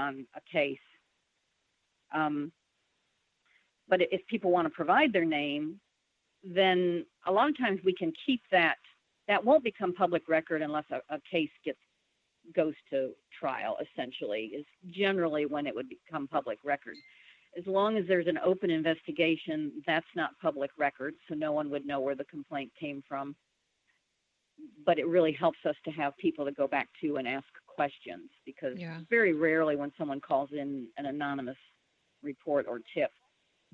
on a case. But if people want to provide their name, then a lot of times we can keep that. That won't become public record unless a case goes to trial, essentially, is generally when it would become public record. As long as there's an open investigation, that's not public record, so no one would know where the complaint came from. But it really helps us to have people to go back to and ask questions, because very rarely when someone calls in an anonymous report or tip,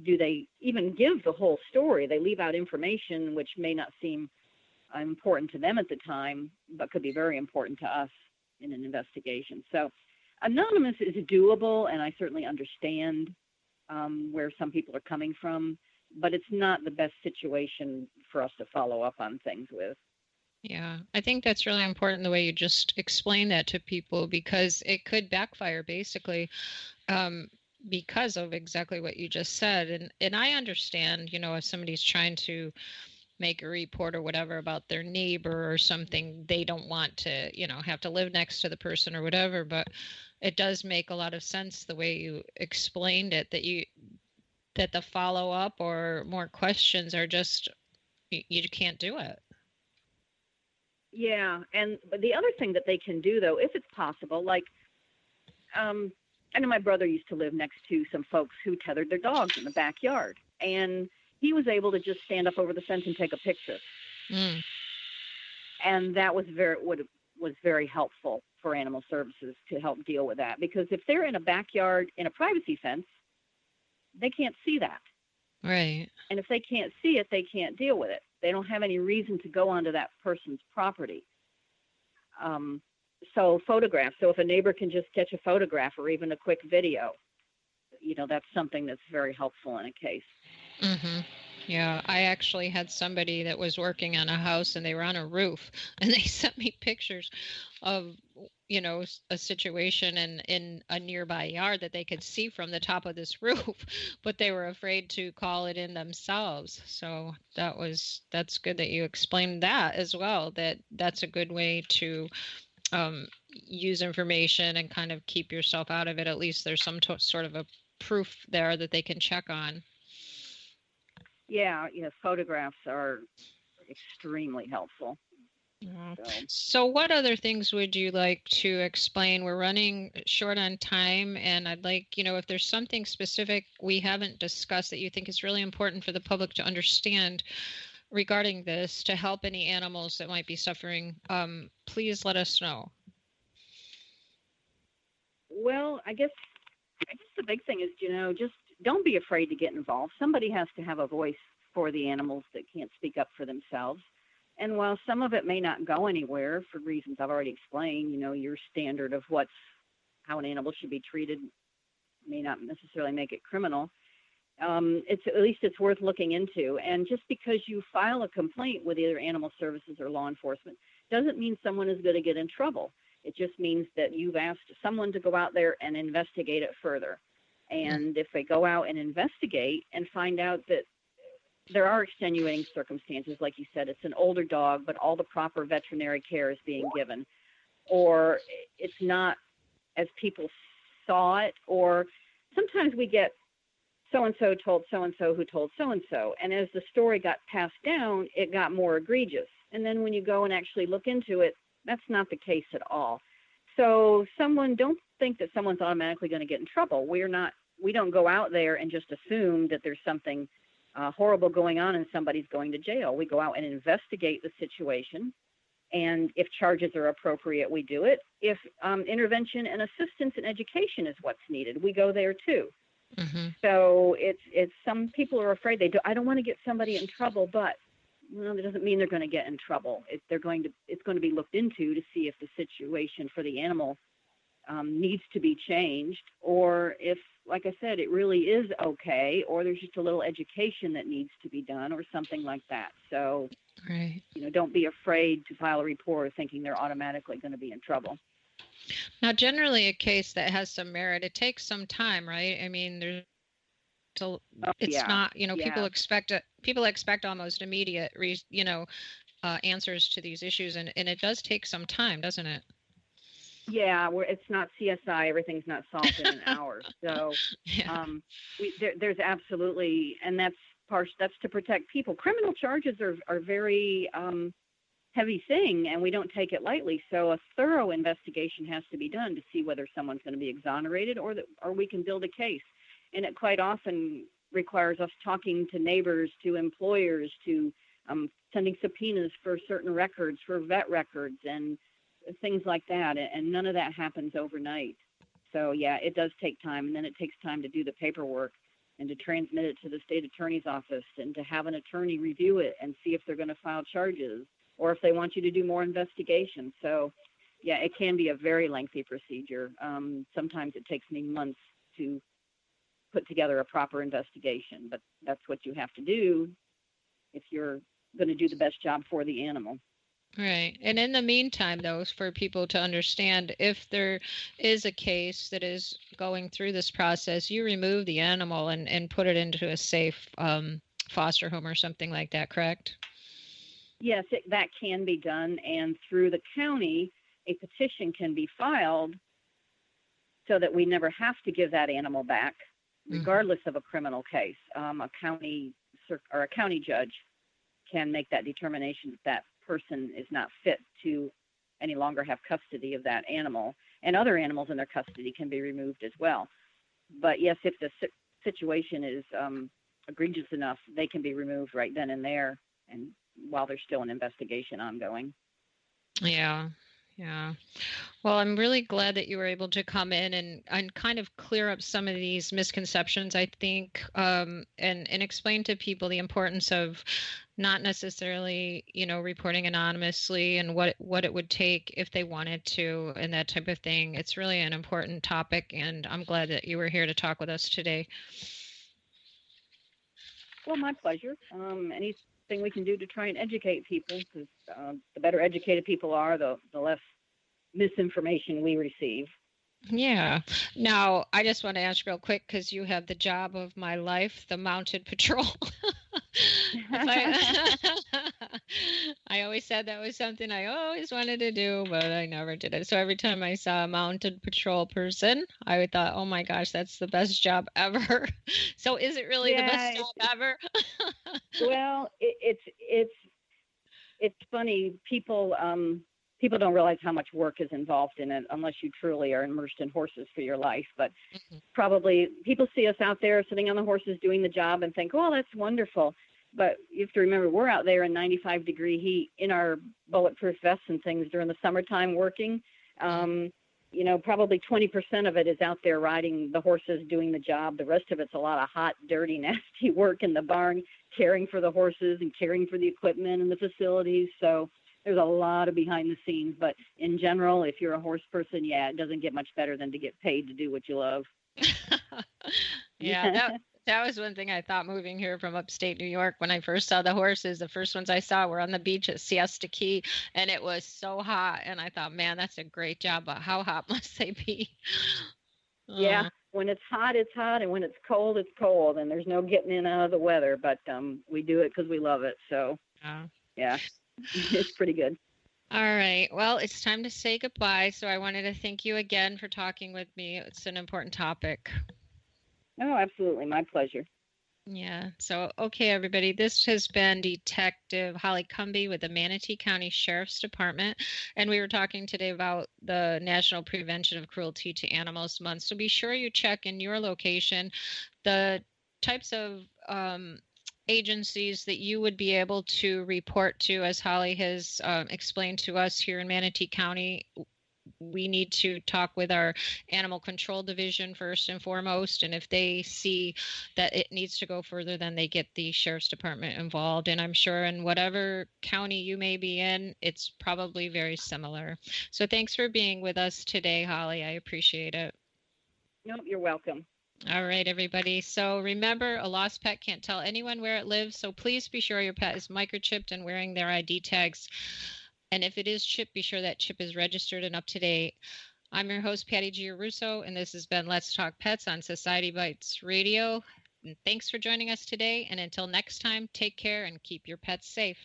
do they even give the whole story. They leave out information which may not seem important to them at the time, but could be very important to us in an investigation. So anonymous is doable, and I certainly understand where some people are coming from, but it's not the best situation for us to follow up on things with. Yeah, I think that's really important, the way you just explain that to people, because it could backfire, basically, because of exactly what you just said. And I understand, if somebody's trying to make a report or whatever about their neighbor or something, they don't want to, have to live next to the person or whatever, but it does make a lot of sense the way you explained it, that the follow-up or more questions are just, you can't do it. Yeah, and the other thing that they can do, though, if it's possible, like, I know my brother used to live next to some folks who tethered their dogs in the backyard, and he was able to just stand up over the fence and take a picture. And that was very helpful for animal services to help deal with that, because if they're in a backyard in a privacy fence, they can't see that. Right. And if they can't see it, they can't deal with it. They don't have any reason to go onto that person's property. So photographs. So if a neighbor can just catch a photograph or even a quick video, that's something that's very helpful in a case. Mm-hmm. Yeah, I actually had somebody that was working on a house, and they were on a roof, and they sent me pictures of, a situation in a nearby yard that they could see from the top of this roof, but they were afraid to call it in themselves. So that's good that you explained that as well, that's a good way to use information and kind of keep yourself out of it. At least there's some sort of a proof there that they can check on. Yeah, photographs are extremely helpful. So what other things would you like to explain? We're running short on time, and I'd like, if there's something specific we haven't discussed that you think is really important for the public to understand regarding this, to help any animals that might be suffering, please let us know. Well, I guess the big thing is, just don't be afraid to get involved. Somebody has to have a voice for the animals that can't speak up for themselves. And while some of it may not go anywhere for reasons I've already explained, your standard of how an animal should be treated may not necessarily make it criminal. It's worth looking into. And just because you file a complaint with either animal services or law enforcement doesn't mean someone is going to get in trouble. It just means that you've asked someone to go out there and investigate it further. And if they go out and investigate and find out that there are extenuating circumstances, like you said, it's an older dog, but all the proper veterinary care is being given, or it's not as people saw it, or sometimes we get so-and-so told so-and-so who told so-and-so, and as the story got passed down, it got more egregious. And then when you go and actually look into it, that's not the case at all. So don't think that someone's automatically going to get in trouble. We don't go out there and just assume that there's something horrible going on and somebody's going to jail. We go out and investigate the situation, and if charges are appropriate, we do it. If intervention and assistance and education is what's needed, we go there too. Mm-hmm. So it's some people are afraid I don't want to get somebody in trouble, but that doesn't mean they're going to get in trouble. It's going to be looked into to see if the situation for the animal needs to be changed, or if, like I said, it really is okay, or there's just a little education that needs to be done or something like that. So, right. Don't be afraid to file a report thinking they're automatically going to be in trouble. Now, generally a case that has some merit, it takes some time, right? I mean, not, people expect almost immediate, answers to these issues, and it does take some time, doesn't it? Yeah, it's not CSI. Everything's not solved in an hour. So Yeah. there's absolutely, and that's to protect people. Criminal charges are very heavy thing, and we don't take it lightly. So a thorough investigation has to be done to see whether someone's going to be exonerated or we can build a case. And it quite often requires us talking to neighbors, to employers, to sending subpoenas for certain records, for vet records, and things like that. And none of that happens overnight. So yeah, it does take time, and then it takes time to do the paperwork and to transmit it to the state attorney's office and to have an attorney review it and see if they're going to file charges or if they want you to do more investigation. So yeah, it can be a very lengthy procedure. Sometimes it takes me months to put together a proper investigation, but that's what you have to do if you're going to do the best job for the animal. Right. And in the meantime, though, for people to understand, if there is a case that is going through this process, you remove the animal and put it into a safe foster home or something like that, correct? Yes, that can be done. And through the county, a petition can be filed so that we never have to give that animal back, regardless of a criminal case. A county judge can make that determination that that person is not fit to any longer have custody of that animal, and other animals in their custody can be removed as well. But yes, if the situation is egregious enough, they can be removed right then and there, and while there's still an investigation ongoing. Yeah. Yeah. Well, I'm really glad that you were able to come in and kind of clear up some of these misconceptions, I think, and explain to people the importance of not necessarily, reporting anonymously and what it would take if they wanted to and that type of thing. It's really an important topic, and I'm glad that you were here to talk with us today. Well, my pleasure. Anything we can do to try and educate people, because the better educated people are, the less misinformation we receive. Yeah. Now, I just want to ask real quick, because you have the job of my life, the mounted patrol. I always said that was something I always wanted to do, but I never did it. So every time I saw a mounted patrol person, I thought, oh my gosh, that's the best job ever. So is it really the best job ever? Well, it's funny. People don't realize how much work is involved in it unless you truly are immersed in horses for your life. But probably people see us out there sitting on the horses doing the job and think, oh, that's wonderful. But you have to remember, we're out there in 95-degree heat in our bulletproof vests and things during the summertime working. Probably 20% of it is out there riding the horses, doing the job. The rest of it's a lot of hot, dirty, nasty work in the barn, caring for the horses and caring for the equipment and the facilities. So there's a lot of behind the scenes. But in general, if you're a horse person, yeah, it doesn't get much better than to get paid to do what you love. Yeah, that was one thing I thought moving here from upstate New York. When I first saw the horses, the first ones I saw were on the beach at Siesta Key, and it was so hot. And I thought, man, that's a great job, but how hot must they be? Yeah, when it's hot, it's hot, and when it's cold, and there's no getting in out of the weather. But we do it because we love it. So yeah, it's pretty good. All right. Well, it's time to say goodbye. So I wanted to thank you again for talking with me. It's an important topic. Oh, absolutely. My pleasure. Yeah. So, okay, everybody, this has been Detective Holly Combee with the Manatee County Sheriff's Department. And we were talking today about the National Prevention of Cruelty to Animals Month. So be sure you check in your location the types of agencies that you would be able to report to, as Holly has explained to us here in Manatee County. We need to talk with our animal control division first and foremost. And if they see that it needs to go further, then they get the sheriff's department involved. And I'm sure in whatever county you may be in, it's probably very similar. So thanks for being with us today, Holly. I appreciate it. Nope, you're welcome. All right, everybody. So remember, a lost pet can't tell anyone where it lives. So please be sure your pet is microchipped and wearing their ID tags. And if it is chipped, be sure that chip is registered and up to date. I'm your host, Patty Giarusso, and this has been Let's Talk Pets on Society Bites Radio. And thanks for joining us today. And until next time, take care and keep your pets safe.